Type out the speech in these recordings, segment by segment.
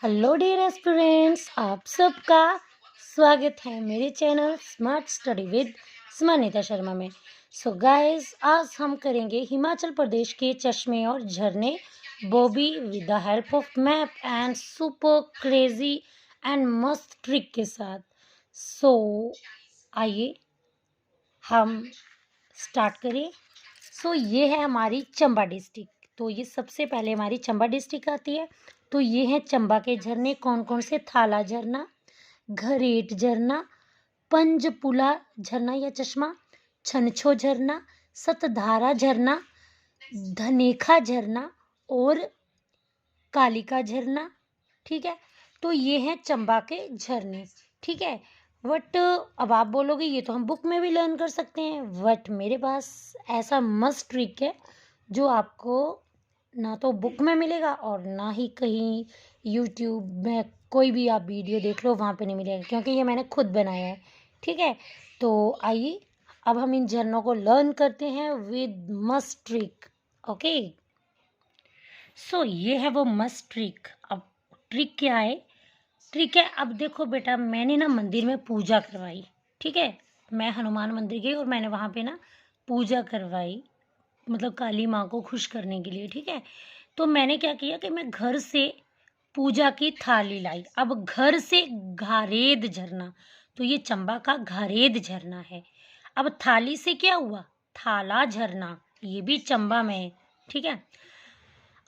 Hello dear students, आप सबका स्वागत है मेरे channel smart study with Smanita Sharma में। सो गाइस, आज हम करेंगे हिमाचल प्रदेश के चश्मे और झरने Bobby with the help of map and super crazy and मस्त ट्रिक के साथ। सो आइए हम स्टार्ट करें। सो ये है हमारी चंबा डिस्ट्रिक्ट। तो ये सबसे पहले हमारी चंबा डिस्ट्रिक्ट आती है। तो ये है चंबा के झरने कौन कौन से: थाला झरना, घरेट झरना, पंजपुला झरना या चश्मा, छनछो झरना, सतधारा झरना, धनेखा झरना और कालिका झरना। ठीक है, तो ये हैं चंबा के झरने। ठीक है, बट अब आप बोलोगे ये तो हम बुक में भी लर्न कर सकते हैं, बट मेरे पास ऐसा मस्त ट्रिक है जो आपको ना तो बुक में मिलेगा और ना ही कहीं यूट्यूब में कोई भी आप वीडियो देख लो वहाँ पे नहीं मिलेगा, क्योंकि ये मैंने खुद बनाया है। ठीक है, तो आइए अब हम इन झरनों को लर्न करते हैं विद मस्त ट्रिक। ओके, सो ये है वो मस्त ट्रिक। अब ट्रिक क्या है? ट्रिक है, अब देखो बेटा, मैंने ना मंदिर में पूजा करवाई। ठीक है, मैं हनुमान मंदिर गई और मैंने वहाँ पे ना पूजा करवाई, मतलब काली माँ को खुश करने के लिए। ठीक है, तो मैंने क्या किया कि मैं घर से पूजा की थाली लाई। अब घर से घारेद झरना, तो ये चंबा का घारेद झरना है। अब थाली से क्या हुआ? थाला झरना, ये भी चंबा में है। ठीक है,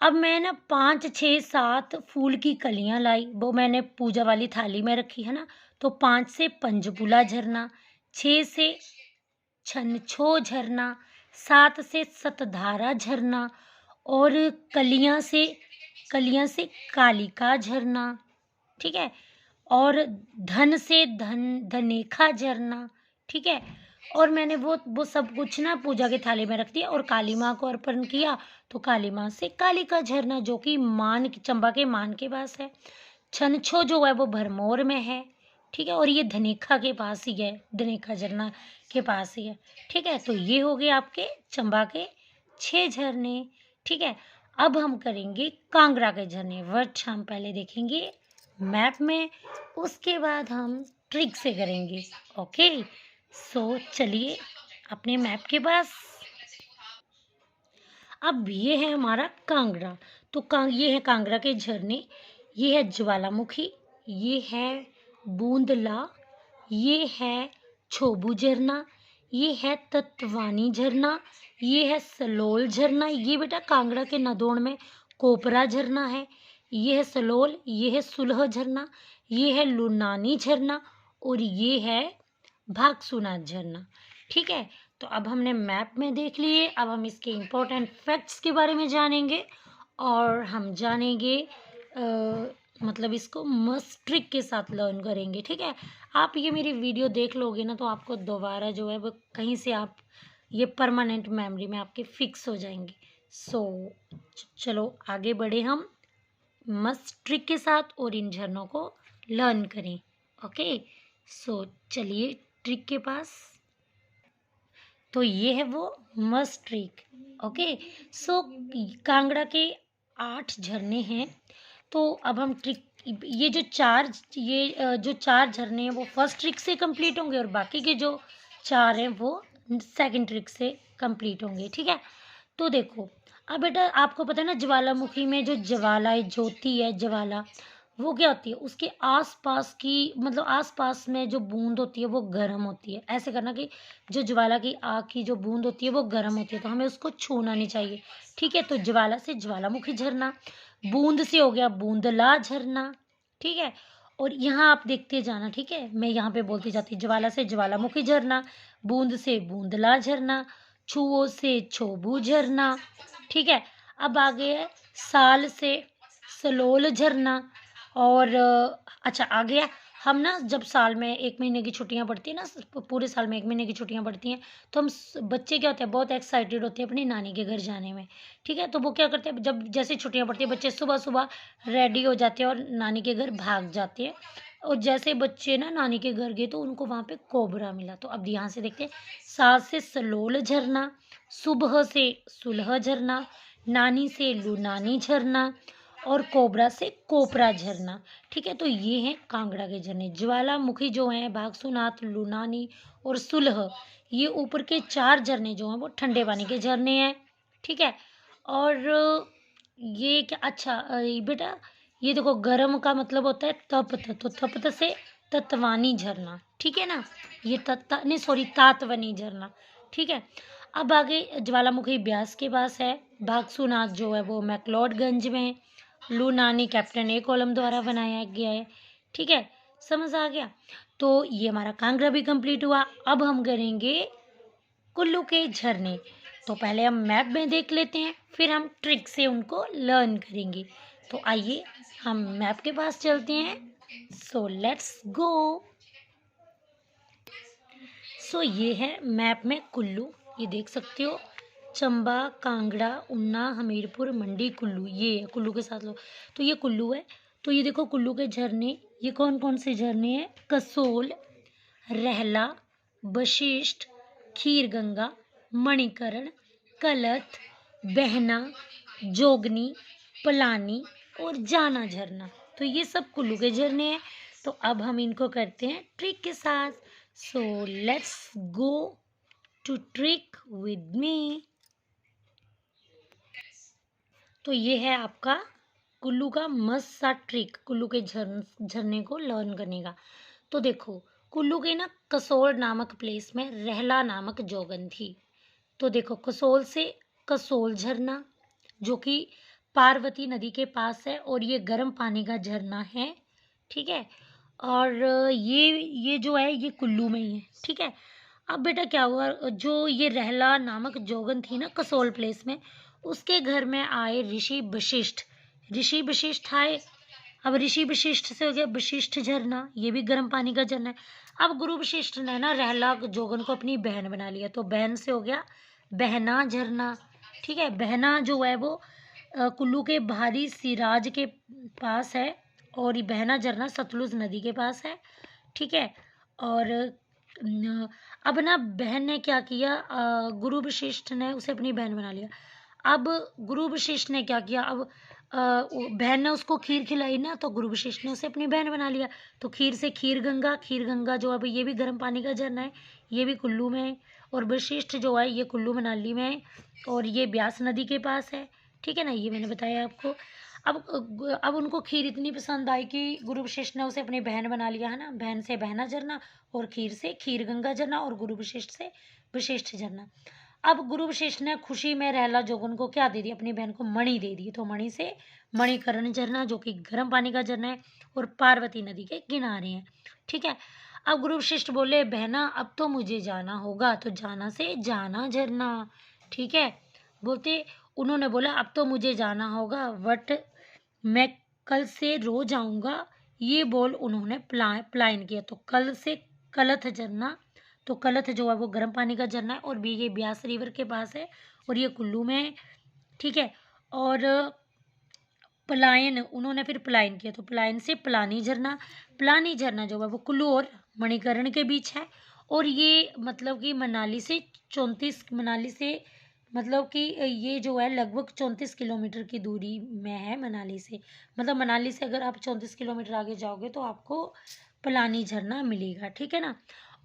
अब मैं ना 5 6 7 फूल की कलियां लाई, वो मैंने पूजा वाली थाली में रखी है ना। तो 5 से पंजपुला झरना, 6 से छनछो झरना, 7 से सतधारा झरना और कलियां से कालिका झरना। ठीक है, और धन से धनेखा झरना। ठीक है, और मैंने वो सब कुछ ना पूजा की थाली में रख दिया और काली माँ को अर्पण किया। तो काली माँ से कालिका झरना, जो कि चंबा के मान के पास है। छनछो जो है वो भरमौर में है। ठीक है, और ये धनेखा के पास ही है, धनेखा झरना के पास ही है। ठीक है, तो ये हो गए आपके चंबा के 6 झरने। ठीक है, अब हम करेंगे कांगड़ा के झरने, बट हम पहले देखेंगे मैप में, उसके बाद हम ट्रिक से करेंगे। ओके, सो चलिए अपने मैप के पास। अब ये है हमारा कांगड़ा। तो ये है कांगड़ा के झरने। ये है ज्वालामुखी, ये है बूंदला, ये है छोबू झरना, ये है तत्वानी झरना, ये है सलोल झरना। ये बेटा कांगड़ा के नदौड़ में कोपरा झरना है। ये है सलोल, ये है सुलह झरना, ये है लुनानी झरना और ये है भागसूनाथ झरना। ठीक है, तो अब हमने मैप में देख लिए। अब हम इसके इम्पोर्टेंट फैक्ट्स के बारे में जानेंगे और हम जानेंगे मतलब इसको मस्त ट्रिक के साथ लर्न करेंगे। ठीक है, आप ये मेरी वीडियो देख लोगे ना तो आपको दोबारा जो है वो कहीं से आप ये परमानेंट मेमोरी में आपके फिक्स हो जाएंगे। सो चलो आगे बढ़े हम मस्त ट्रिक के साथ और इन झरनों को लर्न करें। ओके, सो चलिए ट्रिक के पास। तो ये है वो मस्त ट्रिक। ओके, सो कांगड़ा के 8 झरने हैं। तो अब हम ट्रिक, जो 4 झरने हैं वो फर्स्ट ट्रिक से कंप्लीट होंगे और बाकी के जो 4 हैं वो सेकंड ट्रिक से कंप्लीट होंगे। ठीक है, तो देखो, अब बेटा आपको पता है ना ज्वालामुखी में जो ज्वाला ज्योति है, ज्वाला वो क्या होती है, उसके आसपास की मतलब आसपास में जो बूंद होती है वो गर्म होती है। ऐसे करना कि जो ज्वाला की आग की जो बूंद होती है वो गर्म होती है, तो हमें उसको छूना नहीं चाहिए। ठीक है, तो ज्वाला से ज्वालामुखी झरना, बूंद से हो गया बूंदला झरना। ठीक है, और यहाँ आप देखते जाना। ठीक है, मैं यहाँ पे बोलती जाती, ज्वाला से ज्वालामुखी झरना, बूंद से बूंदला झरना, छुओ से छोबू झरना। ठीक है, अब आगे है साल से सलोल झरना। और अच्छा आ गया, हम ना जब साल में 1 महीने की छुट्टियां पड़ती है ना, पूरे साल में 1 महीने की छुट्टियां पड़ती हैं, तो हम बच्चे क्या होते हैं, बहुत एक्साइटेड होते हैं अपनी नानी के घर जाने में। ठीक है, तो वो क्या करते हैं, जब जैसे छुट्टियां पड़ती है बच्चे सुबह सुबह रेडी हो जाते हैं और नानी के घर भाग जाते हैं। और जैसे बच्चे ना नानी के घर गए तो उनको वहाँ पे कोबरा मिला। तो अब यहाँ से देखते हैं, साल से सलोल झरना, सुबह से सुलह झरना, नानी से लुनानी झरना और कोबरा से कोपरा झरना। ठीक है, तो ये हैं कांगड़ा के झरने। ज्वालामुखी जो हैं बागसूनाथ, लुनानी और सुलह, ये ऊपर के 4 झरने जो हैं वो ठंडे पानी के झरने हैं। ठीक है, और ये क्या, अच्छा बेटा ये देखो गर्म का मतलब होता है तप्त, तो तप्त से तत्वानी झरना। ठीक है ना, ये नहीं सॉरी तातवनी झरना। ठीक है, अब आगे ज्वालामुखी ब्यास के पास है, बागसूनाथ जो है वो मैक्लोडगंज में, लूनानी कैप्टन ए कॉलम द्वारा बनाया गया है। ठीक है, समझ आ गया। तो ये हमारा कांगड़ा भी कंप्लीट हुआ। अब हम करेंगे कुल्लू के झरने। तो पहले हम मैप में देख लेते हैं, फिर हम ट्रिक से उनको लर्न करेंगे। तो आइए हम मैप के पास चलते हैं। सो लेट्स गो। सो ये है मैप में कुल्लू, ये देख सकते हो, चंबा, कांगड़ा, उन्ना, हमीरपुर, मंडी, कुल्लू, ये है कुल्लू के 7 लोग। तो ये कुल्लू है। तो ये देखो कुल्लू के झरने, ये कौन कौन से झरने हैं? कसोल, रहला, वशिष्ठ, खीरगंगा, मणिकर्ण, कलथ, बहना, जोगनी, पलानी और जाना झरना। तो ये सब कुल्लू के झरने हैं। तो अब हम इनको करते हैं ट्रिक के साथ। So let's go to trick with me. तो ये है आपका कुल्लू का मस्त सा ट्रिक, कुल्लू के झरने को लर्न करने का। तो देखो कुल्लू के ना कसोल नामक प्लेस में रहला नामक जोगन थी। तो देखो कसोल से कसोल झरना जो कि पार्वती नदी के पास है, और ये गर्म पानी का झरना है। ठीक है, और ये जो है ये कुल्लू में ही है। ठीक है, अब बेटा क्या हुआ, जो ये रहला नामक जोगन थी ना कसोल प्लेस में, उसके घर में आए ऋषि वशिष्ठ। ऋषि वशिष्ठ आए, अब ऋषि वशिष्ठ से हो गया वशिष्ठ झरना, ये भी गर्म पानी का झरना है। अब गुरु वशिष्ठ ने ना रहला जोगन को अपनी बहन बना लिया, तो बहन से हो गया बहना झरना। ठीक है, बहना जो है वो कुल्लू के भारी सिराज के पास है, और ये बहना झरना सतलुज नदी के पास है। ठीक है, और अब ना बहन ने क्या किया, गुरु वशिष्ठ ने उसे अपनी बहन बना लिया। अब गुरु वशिष्ठ ने क्या किया, अब बहन ने उसको खीर खिलाई ना, तो गुरु वशिष्ठ ने उसे अपनी बहन बना लिया। तो खीर से खीरगंगा, खीरगंगा जो है ये भी गर्म पानी का झरना है, ये भी कुल्लू में है। और वशिष्ठ जो है ये कुल्लू मनाली में है, और ये ब्यास नदी के पास है। ठीक है ना, ये मैंने बताया आपको। अब उनको खीर इतनी पसंद आई कि गुरु वशिष्ठ ने उसे अपनी बहन बना लिया, है ना। बहन से बहना झरना, और खीर से खीरगंगा झरना, और गुरु वशिष्ठ से वशिष्ठ झरना। अब गुरु वशिष्ठ ने खुशी में रहला जोगन को क्या दे दिया, अपनी बहन को मणि दे दी। तो मणि से मणिकर्ण झरना जो कि गर्म पानी का झरना है, और पार्वती नदी के किनारे है। ठीक है, अब गुरु वशिष्ठ बोले बहना अब तो मुझे जाना होगा, तो जाना से जाना झरना। ठीक है, बोलते उन्होंने बोला अब तो मुझे जाना होगा, बट मैं कल से रोज आऊँगा, ये बोल उन्होंने प्लान किया। तो कल से कलथ झरना, तो कलथ जो है वो गर्म पानी का झरना है, और भी ये ब्यास रिवर के पास है, और ये कुल्लू में है। ठीक है, और पलायन, उन्होंने फिर पलायन किया, तो पलायन से पलानी झरना। पलानी झरना जो है वो कुल्लू और मणिकर्ण के बीच है, और ये मतलब कि मनाली से मतलब कि ये जो है लगभग 34 किलोमीटर की दूरी में है मनाली से। मतलब मनाली से अगर आप 34 किलोमीटर आगे जाओगे तो आपको पलानी झरना मिलेगा। ठीक है ना,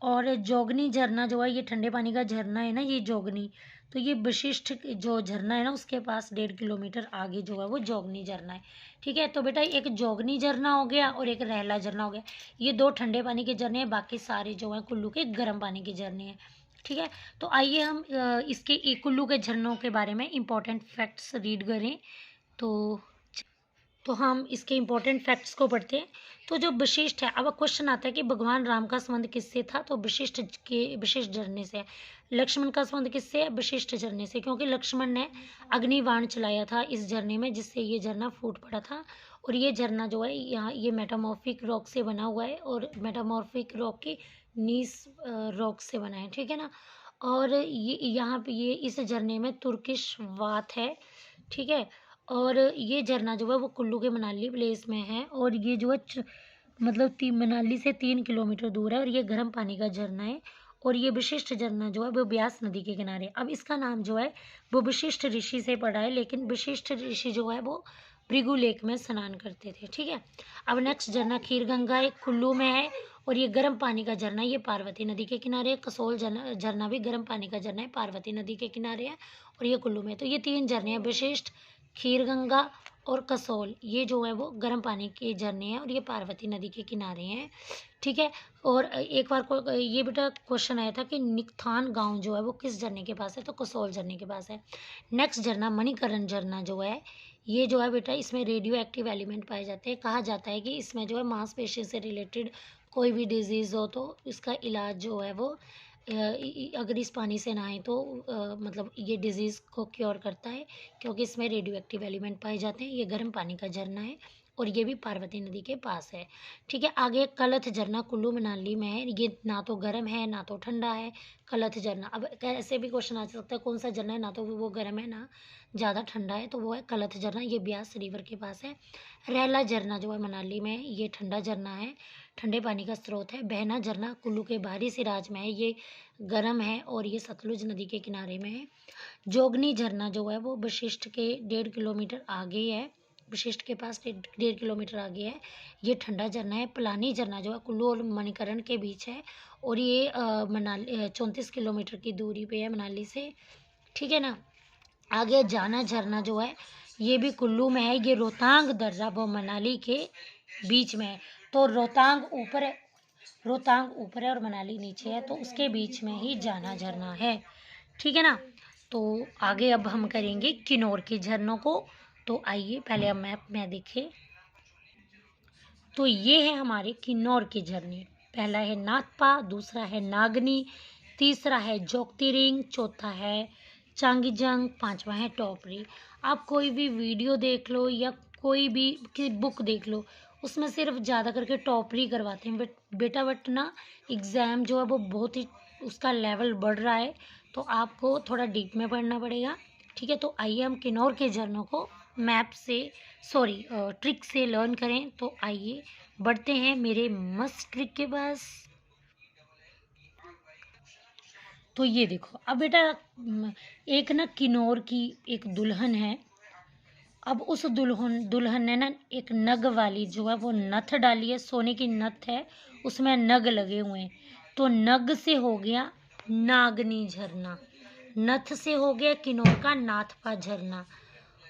और जोगनी झरना जो है ये ठंडे पानी का झरना है ना, ये जोगनी। तो ये वशिष्ठ जो झरना है ना उसके पास 1.5 किलोमीटर आगे जो है वो जोगनी झरना है। ठीक है, तो बेटा एक जोगनी झरना हो गया और एक रहला झरना हो गया। ये 2 ठंडे पानी के झरने हैं, बाकी सारे जो हैं कुल्लू के गर्म पानी के झरने हैं। ठीक है, तो आइए हम इसके कुल्लू के झरनों के बारे में इम्पोर्टेंट फैक्ट्स रीड करें। तो हम इसके इम्पोर्टेंट फैक्ट्स को पढ़ते हैं। तो जो वशिष्ठ है, अब क्वेश्चन आता है कि भगवान राम का संबंध किससे था, तो वशिष्ठ झरने से है। लक्ष्मण का संबंध किससे है, वशिष्ठ झरने से, क्योंकि लक्ष्मण ने अग्निबाण चलाया था इस झरने में, जिससे ये झरना फूट पड़ा था। और ये झरना जो है यहाँ ये मेटामॉर्फिक रॉक से बना हुआ है, और मेटामॉर्फिक रॉक की नीस रॉक से बना है। ठीक है ना, और ये यहाँ पे ये इस झरने में तुर्किश वात है। ठीक है, और ये झरना जो है वो कुल्लू के मनाली प्लेस में है, और ये जो है मतलब मनाली से 3 किलोमीटर दूर है, और ये गर्म पानी का झरना है। और ये वशिष्ठ झरना जो है वो ब्यास नदी के किनारे। अब इसका नाम जो है वो वशिष्ठ ऋषि से पड़ा है, लेकिन वशिष्ठ ऋषि जो है वो भृगु लेक में स्नान करते थे। ठीक है, अब नेक्स्ट झरना खीरगंगा एक कुल्लू में है और ये गर्म पानी का झरना, ये पार्वती नदी के किनारे है। कसोल झरना भी गर्म पानी का झरना है, पार्वती नदी के किनारे है और ये कुल्लू में। तो ये 3 झरने हैं, विशिष्ट, खीरगंगा और कसोल, ये जो है वो गर्म पानी के झरने हैं और ये पार्वती नदी के किनारे हैं। ठीक है, और एक बार को ये बेटा क्वेश्चन आया था कि निकथान गांव जो है वो किस झरने के पास है, तो कसोल झरने के पास है। नेक्स्ट झरना मणिकरण झरना जो है, ये जो है बेटा इसमें रेडियो एक्टिव एलिमेंट पाए जाते हैं। कहा जाता है कि इसमें जो है मांसपेशी से रिलेटेड कोई भी डिजीज़ हो तो इसका इलाज जो है वो अगर इस पानी से नहाएं तो मतलब ये डिज़ीज़ को क्योर करता है, क्योंकि इसमें रेडियो एक्टिव एलिमेंट पाए जाते हैं। ये गर्म पानी का झरना है और ये भी पार्वती नदी के पास है। ठीक है, आगे कलथ झरना कुल्लू मनाली में है। ये ना तो गर्म है ना तो ठंडा है, कलथ झरना। अब ऐसे भी क्वेश्चन आ सकता है कौन सा झरना है, ना तो वो गर्म है ना ज़्यादा ठंडा है, तो वो है कलथ झरना, ये ब्यास रिवर के पास है। रैला झरना जो है मनाली में है, ये ठंडा झरना है, ठंडे पानी का स्रोत है। बहना झरना कुल्लू के बाहरी सिराज में है, ये गर्म है और ये सतलुज नदी के किनारे में है। जोगनी झरना जो है वो वशिष्ठ के 1.5 किलोमीटर आगे है, वशिष्ठ के पास 1.5 किलोमीटर आगे है, ये ठंडा झरना है। पलानी झरना जो है कुल्लू और मणिकरण के बीच है और ये मनाली 34 किलोमीटर की दूरी पे है मनाली से। ठीक है ना, आगे जाना झरना जो है ये भी कुल्लू में है, ये रोहतांग दर्रा व मनाली के बीच में है। तो रोहतांग ऊपर है, रोहतांग ऊपर है और मनाली नीचे है, तो उसके बीच में ही जाना झरना है। ठीक है ना, तो आगे अब हम करेंगे किन्नौर के झरनों को। तो आइए पहले हम मैप में देखें, तो ये है हमारे किन्नौर के झरने। पहला है नाथपा, दूसरा है नागनी, तीसरा है जोगतिरिंग, चौथा है चांगीजंग, पांचवा है टोपरी। आप कोई भी वीडियो देख लो या कोई भी की बुक देख लो, उसमें सिर्फ ज़्यादा करके टोपरी करवाते हैं बेटा, बट ना एग्ज़ाम जो है वो बहुत ही उसका लेवल बढ़ रहा है, तो आपको थोड़ा डीप में पढ़ना पड़ेगा। ठीक है, तो आइए हम किन्नौर के झरनों को मैप से ट्रिक से लर्न करें। तो आइए बढ़ते हैं मेरे मस्त ट्रिक के पास। तो ये देखो, अब बेटा एक ना किन्नौर की एक दुल्हन है। अब उस दुल्हन ने ना एक नग वाली जो है वो नथ डाली है, सोने की नथ है, उसमें नग लगे हुए हैं। तो नग से हो गया नागनी झरना, नथ से हो गया किन्नौर का नाथपा झरना,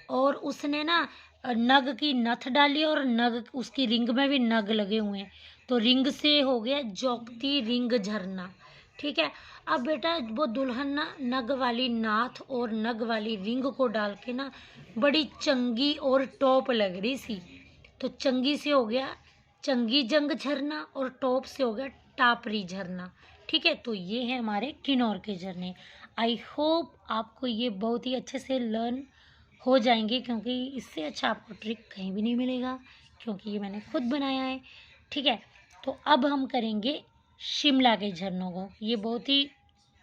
और उसने ना नग की नथ डाली और नग उसकी रिंग में भी नग लगे हुए हैं, तो रिंग से हो गया जोगती रिंग झरना। ठीक है, अब बेटा वो दुल्हन ना नग वाली नाथ और नग वाली रिंग को डाल के ना बड़ी चंगी और टॉप लग रही सी, तो चंगी से हो गया चंगी जंग झरना और टॉप से हो गया टापरी झरना। ठीक है, तो ये है हमारे किन्नौर के झरने। आई होप आपको ये बहुत ही अच्छे से लर्न हो जाएंगे, क्योंकि इससे अच्छा आपको ट्रिक कहीं भी नहीं मिलेगा, क्योंकि ये मैंने खुद बनाया है। ठीक है, तो अब हम करेंगे शिमला के झरनों को। ये बहुत ही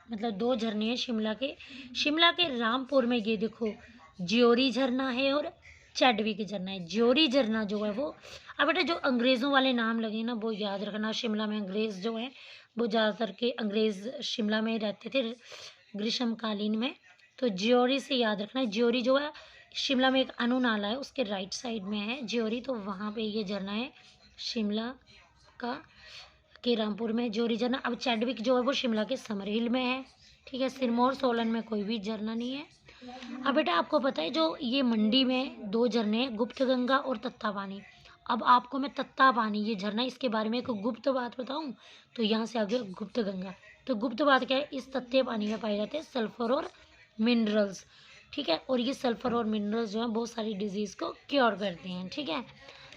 मतलब 2 झरने हैं शिमला के रामपुर में। ये देखो ज्योरी झरना है और चैडविक झरना है। ज्योरी झरना जो है वो, अब बेटा जो अंग्रेज़ों वाले नाम लगे ना वो याद रखना। शिमला में अंग्रेज़ जो हैं वो ज़्यादातर के अंग्रेज़ शिमला में रहते थे ग्रीष्मकालीन में, तो ज्योरी से याद रखना। ज्योरी जो है शिमला में एक अनु नाला है, उसके राइट साइड में है ज्योरी, तो वहाँ पे ये झरना है शिमला का के रामपुर में ज्योरी झरना। अब चैडविक जो है वो शिमला के समर हिल में है। ठीक है, सिरमौर सोलन में कोई भी झरना नहीं है। अब बेटा आपको पता है जो ये मंडी में 2 झरने हैं, गुप्त गंगा और तत्ता पानी। अब आपको मैं तत्ता पानी ये झरना, इसके बारे में एक गुप्त बात बताऊं, तो यहाँ से आ गया गुप्त गंगा। तो गुप्त बात क्या है, इस तत्ते पानी में पाए जाते हैं सल्फर और मिनरल्स। ठीक है, और ये सल्फर और मिनरल्स जो है बहुत सारी डिजीज़ को क्योर करते हैं। ठीक है,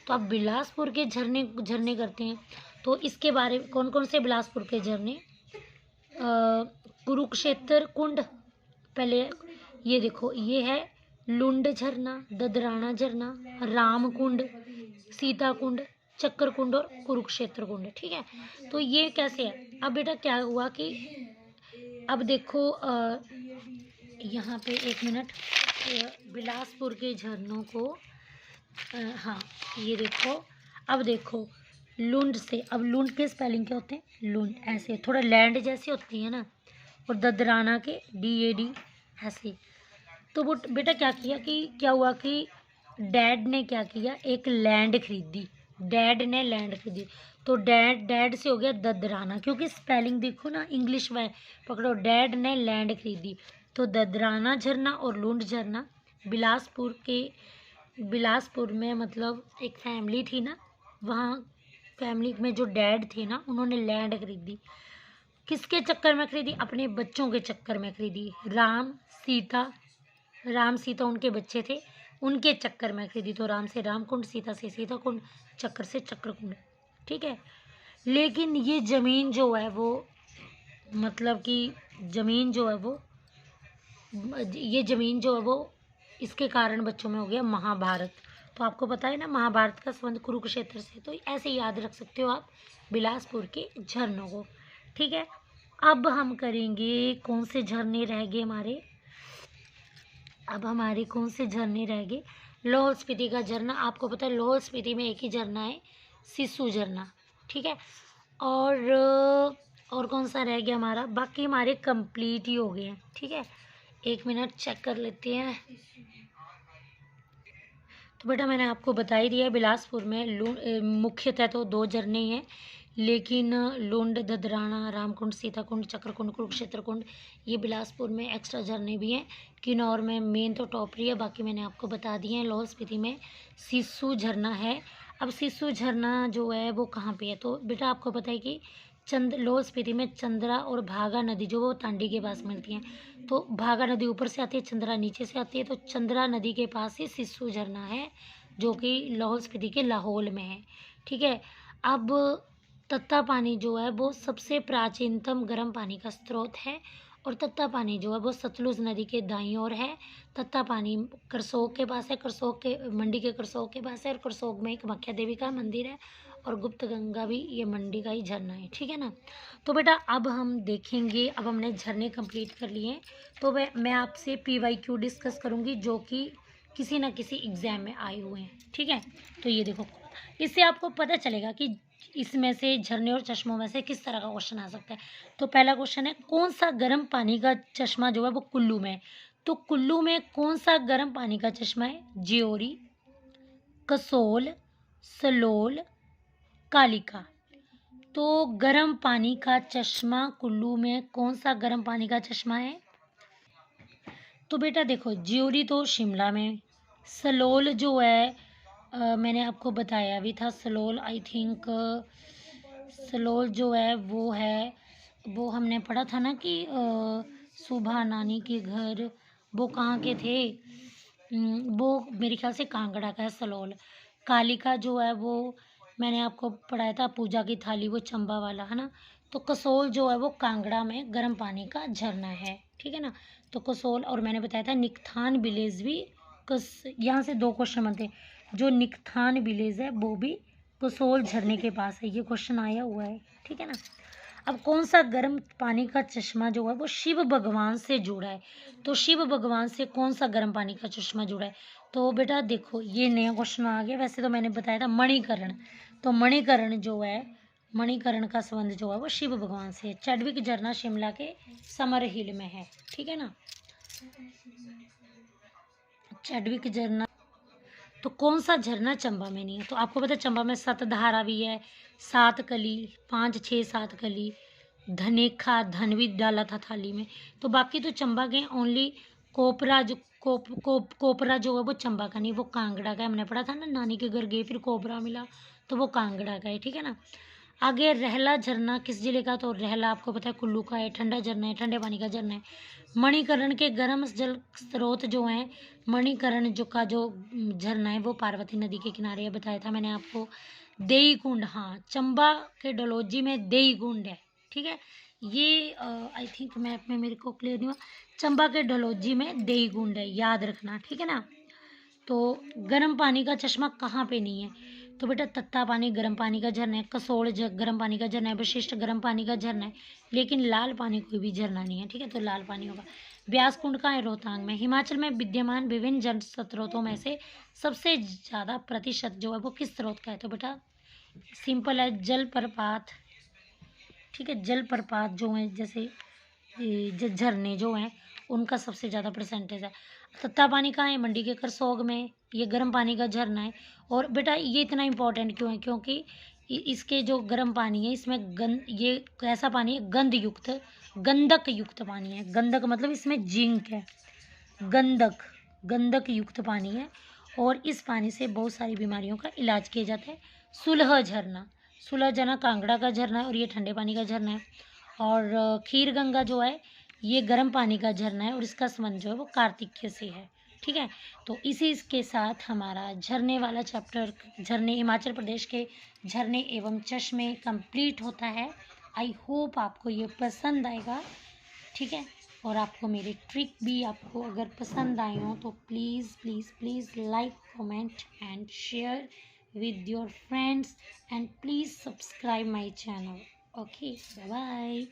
तो अब बिलासपुर के झरने करते हैं। तो इसके बारे में कौन कौन से बिलासपुर के झरने, कुरुक्षेत्र कुंड, पहले ये देखो ये है लुंड झरना, ददराना झरना, राम कुंड, सीता कुंड, चक्कर कुंड और कुरुक्षेत्र कुंड। ठीक है, तो ये कैसे है। अब बेटा क्या हुआ कि अब देखो यहाँ पे 1 मिनट, बिलासपुर के झरनों को हाँ ये देखो, अब देखो लुंड से, अब लुंड के स्पेलिंग क्या होते हैं, लुंड ऐसे थोड़ा लैंड जैसी होती है ना, और ददराना के DAD ऐसे। तो वो बेटा क्या हुआ कि डैड ने क्या किया, एक लैंड खरीदी, डैड ने लैंड खरीदी। तो डैड डैड से हो गया ददराना, क्योंकि स्पेलिंग देखो ना इंग्लिश में पकड़ो। डैड ने लैंड खरीदी, तो ददराना झरना और लुंड झरना बिलासपुर में मतलब एक फैमिली थी ना, वहाँ फैमिली में जो डैड थे ना, उन्होंने लैंड खरीदी। किसके चक्कर में खरीदी, अपने बच्चों के चक्कर में खरीदी। राम सीता उनके बच्चे थे, उनके चक्कर में खरीदी। तो राम से राम कुंड, सीता से सीता कुंड, चक्र से चक्र कुंड, ठीक है। लेकिन ये ज़मीन जो है वो मतलब कि ज़मीन जो है वो ये ज़मीन जो है वो इसके कारण बच्चों में हो गया महाभारत। तो आपको पता है ना महाभारत का संबंध कुरुक्षेत्र से, तो ऐसे याद रख सकते हो आप बिलासपुर के झरनों को, ठीक है। अब हम करेंगे कौन से झरने रह गए हमारे, अब हमारे कौन से झरने रह गए। लाहौल स्पीति का झरना, आपको पता है लाहौल स्पीति में एक ही झरना है, सिस्सू झरना, ठीक है। और कौन सा रह गया हमारा, बाकी हमारे कंप्लीट ही हो गए हैं, ठीक है। 1 मिनट चेक कर लेते हैं। तो बेटा मैंने आपको बता ही दिया, बिलासपुर में मुख्यतः तो 2 झरने ही हैं, लेकिन लुंड, ददराना, रामकुंड, सीताकुंड, चक्रकुंड, कुरुक्षेत्र कुंड, ये बिलासपुर में एक्स्ट्रा झरने भी हैं। किन्नौर में मेन तो टॉपरी है, बाकी मैंने आपको बता दिए हैं। लाहौल स्पीति में सिस्सू झरना है। अब सिस्सू झरना जो है वो कहाँ पे है, तो बेटा आपको पता है कि लाहौल स्पीति में चंद्रा और भागा नदी जो वो तांडी के पास मिलती हैं। तो भागा नदी ऊपर से आती है, चंद्रा नीचे से आती है, तो चंद्रा नदी के पास ही सिस्सू झरना है, जो कि लाहौल स्पीति के लाहौल में है, ठीक है। अब तत्ता पानी जो है वो सबसे प्राचीनतम गर्म पानी का स्रोत है, और तत्ता पानी जो है वो सतलुज नदी के दाईं ओर है। तत्ता पानी करसोग के पास है, करसोग के मंडी के करसोग के पास है, और करसोग में एक मख्या देवी का मंदिर है, और गुप्त गंगा भी ये मंडी का ही झरना है, ठीक है ना। तो बेटा अब हम देखेंगे, अब हमने झरने कंप्लीट कर लिए हैं, तो मैं आपसे PYQ डिस्कस करूँगी जो कि किसी न किसी एग्ज़ाम में आए हुए हैं, ठीक है। तो ये देखो, इससे आपको पता चलेगा कि इसमें से झरने और चश्मों में से किस तरह का क्वेश्चन आ सकता है। तो पहला क्वेश्चन है, कौन सा गर्म पानी का चश्मा जो है वो कुल्लू में है। तो कुल्लू में कौन सा गर्म पानी का चश्मा है, ज्योरी, कसोल, सलोल, कालिका। तो गर्म पानी का चश्मा कुल्लू में कौन सा गर्म पानी का चश्मा है, तो बेटा देखो ज्योरी तो शिमला में, सलोल जो है मैंने आपको बताया भी था, सलोल आई थिंक सलोल जो है वो हमने पढ़ा था ना कि सुभा नानी के घर, वो कहाँ के थे, वो मेरे ख्याल से कांगड़ा का है सलोल। कालिका जो है वो मैंने आपको पढ़ाया था, पूजा की थाली, वो चंबा वाला है ना। तो कसोल जो है वो कांगड़ा में गर्म पानी का झरना है, ठीक है ना। तो कसोल, और मैंने बताया था निकथान विलेज भी यहाँ से 2 क्वेश्चन बनते हैं। जो निकथान विलेज है वो भी कसोल झरने के पास है, ये क्वेश्चन आया हुआ है, ठीक है ना। अब कौन सा गर्म पानी का चश्मा जो है वो शिव भगवान से जुड़ा है, तो शिव भगवान से कौन सा गर्म पानी का चश्मा जुड़ा है। तो बेटा देखो ये नया क्वेश्चन आ गया, वैसे तो मैंने बताया था मणिकर्ण। तो मणिकर्ण जो है, मणिकर्ण का संबंध जो है वो शिव भगवान से है। चैडविक झरना शिमला के समर हिल में है, ठीक है ना। चैडविक झरना, तो कौन सा झरना चंबा में नहीं है, तो आपको पता है चंबा में सतधारा भी है, 7 कली, 5 6 7 कली, धनेखा धनवी डाला था थाली में। तो बाकी तो चंबा के ओनली कोपरा जो कोपरा जो है वो चंबा का नहीं, वो कांगड़ा का है। हमने पढ़ा था ना, नानी के घर गए फिर कोपरा मिला, तो वो कांगड़ा का है, ठीक है ना। आगे रहला झरना किस जिले का, तो रहला आपको पता है कुल्लू का है, ठंडा झरना है, ठंडे पानी का झरना है। मणिकर्ण के गर्म जल स्रोत जो हैं, मणिकर्ण जो झरना है वो पार्वती नदी के किनारे है, बताया था मैंने आपको। देई कुंड, हाँ चंबा के डलोजी में देई कुंड है, ठीक है। ये आई थिंक मैप में मेरे को क्लियर नहीं हुआ, चंबा के डलोजी में देई कुंड है, याद रखना, ठीक है ना। तो गर्म पानी का चश्मा कहाँ पे नहीं है, तो बेटा तत्ता पानी गर्म पानी का झरना है, कसोल गर्म पानी का झरना है, वशिष्ठ गर्म पानी का झरना है, लेकिन लाल पानी कोई भी झरना नहीं है, ठीक है। तो लाल पानी होगा। ब्यास कुंड कहाँ है, रोहतांग में। हिमाचल में विद्यमान विभिन्न जल स्रोतों में से सबसे ज़्यादा प्रतिशत जो है वो किस स्रोत का है, तो बेटा सिंपल है, जलप्रपात, ठीक है। जलप्रपात जो है जैसे झरने जो हैं उनका सबसे ज़्यादा परसेंटेज है। तत्ता पानी कहाँ है? मंडी के करसोग में। ये गर्म पानी का झरना है। और बेटा ये इतना इम्पोर्टेंट क्यों है? क्योंकि इसके जो गर्म पानी है इसमें ये कैसा पानी है? गंध युक्त, गंधक युक्त पानी है। गंधक मतलब इसमें जिंक है। गंधक, गंधक युक्त पानी है। और इस पानी से बहुत सारी बीमारियों का इलाज किया जाता है। सुलह झरना, सुलह झरना कांगड़ा का झरना है और ये ठंडे पानी का झरना है। और खीर गंगा जो है ये गर्म पानी का झरना है और इसका संबंध जो है वो कार्तिक से है। ठीक है, तो इसी इसके साथ हमारा झरने वाला चैप्टर, झरने, हिमाचल प्रदेश के झरने एवं चश्मे कंप्लीट होता है। आई होप आपको ये पसंद आएगा। ठीक है, और आपको मेरे ट्रिक भी आपको अगर पसंद आए हो तो please please please like, comment and share with your friends, and please subscribe my channel. Okay, bye bye.